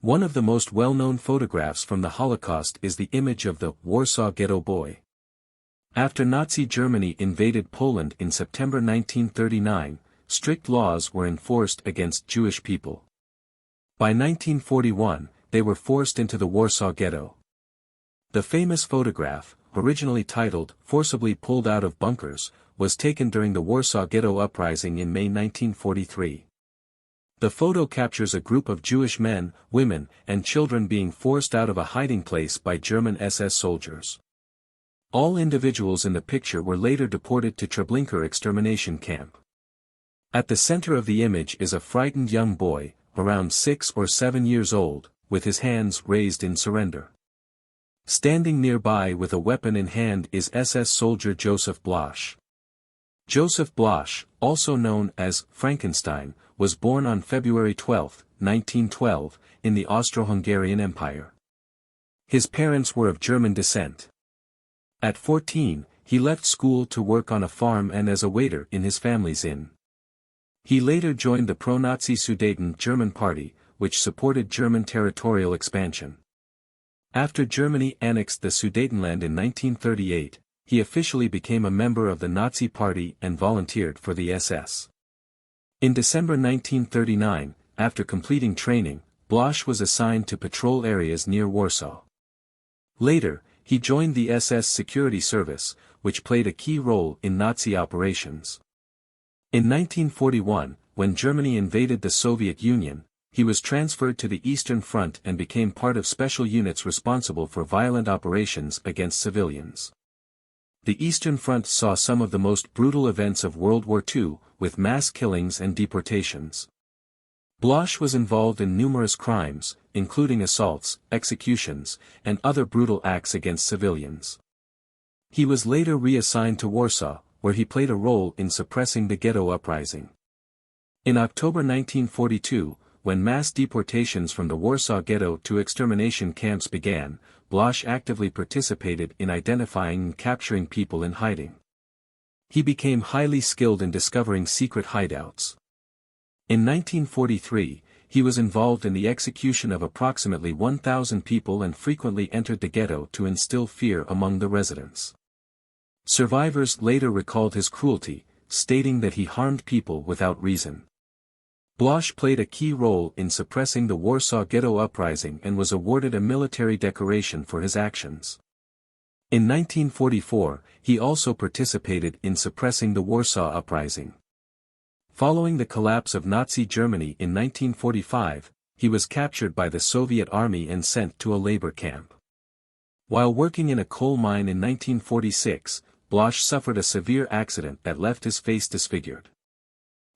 One of the most well-known photographs from the Holocaust is the image of the Warsaw Ghetto Boy. After Nazi Germany invaded Poland in September 1939, strict laws were enforced against Jewish people. By 1941, they were forced into the Warsaw Ghetto. The famous photograph, originally titled "Forcibly Pulled Out of Bunkers," was taken during the Warsaw Ghetto Uprising in May 1943. The photo captures a group of Jewish men, women, and children being forced out of a hiding place by German SS soldiers. All individuals in the picture were later deported to Treblinka extermination camp. At the center of the image is a frightened young boy, around 6 or 7 years old, with his hands raised in surrender. Standing nearby with a weapon in hand is SS soldier Josef Blösche. Josef Blösche, also known as Frankenstein, was born on February 12, 1912, in the Austro-Hungarian Empire. His parents were of German descent. At 14, he left school to work on a farm and as a waiter in his family's inn. He later joined the pro-Nazi Sudeten German Party, which supported German territorial expansion. After Germany annexed the Sudetenland in 1938, he officially became a member of the Nazi Party and volunteered for the SS. In December 1939, after completing training, Blosche was assigned to patrol areas near Warsaw. Later, he joined the SS Security Service, which played a key role in Nazi operations. In 1941, when Germany invaded the Soviet Union, he was transferred to the Eastern Front and became part of special units responsible for violent operations against civilians. The Eastern Front saw some of the most brutal events of World War II, with mass killings and deportations. Blosche was involved in numerous crimes, including assaults, executions, and other brutal acts against civilians. He was later reassigned to Warsaw, where he played a role in suppressing the Ghetto Uprising. In October 1942, when mass deportations from the Warsaw Ghetto to extermination camps began, Blosche actively participated in identifying and capturing people in hiding. He became highly skilled in discovering secret hideouts. In 1943, he was involved in the execution of approximately 1,000 people and frequently entered the ghetto to instill fear among the residents. Survivors later recalled his cruelty, stating that he harmed people without reason. Blosche played a key role in suppressing the Warsaw Ghetto Uprising and was awarded a military decoration for his actions. In 1944, he also participated in suppressing the Warsaw Uprising. Following the collapse of Nazi Germany in 1945, he was captured by the Soviet army and sent to a labor camp. While working in a coal mine in 1946, Blosche suffered a severe accident that left his face disfigured.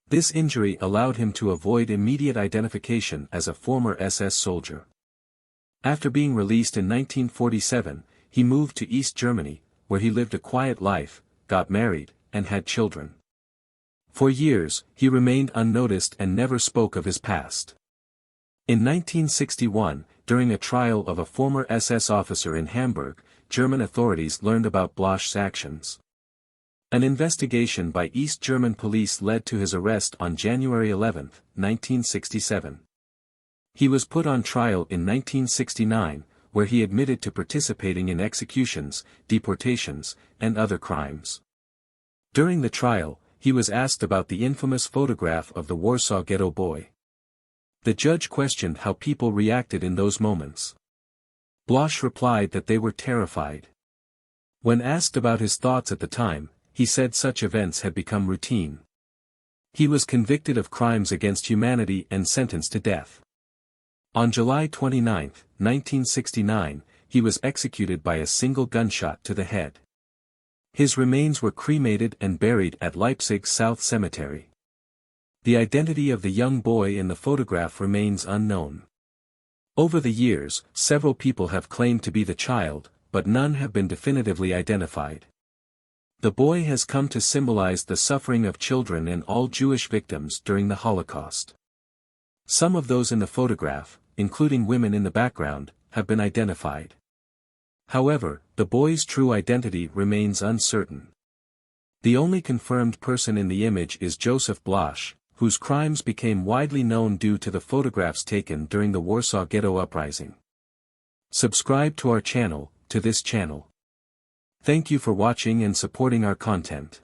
This injury allowed him to avoid immediate identification as a former SS soldier. After being released in 1947, he moved to East Germany, where he lived a quiet life, got married, and had children. For years, he remained unnoticed and never spoke of his past. In 1961, during a trial of a former SS officer in Hamburg, German authorities learned about Blosche's actions. An investigation by East German police led to his arrest on January 11, 1967. He was put on trial in 1969, where he admitted to participating in executions, deportations, and other crimes. During the trial, he was asked about the infamous photograph of the Warsaw Ghetto Boy. The judge questioned how people reacted in those moments. Blosche replied that they were terrified. When asked about his thoughts at the time, he said such events had become routine. He was convicted of crimes against humanity and sentenced to death. On July 29, 1969, he was executed by a single gunshot to the head. His remains were cremated and buried at Leipzig South Cemetery. The identity of the young boy in the photograph remains unknown. Over the years, several people have claimed to be the child, but none have been definitively identified. The boy has come to symbolize the suffering of children and all Jewish victims during the Holocaust. Some of those in the photograph, including women in the background, have been identified. However, the boy's true identity remains uncertain. The only confirmed person in the image is Josef Blösche, whose crimes became widely known due to the photographs taken during the Warsaw Ghetto Uprising. Subscribe to our channel, to this channel. Thank you for watching and supporting our content.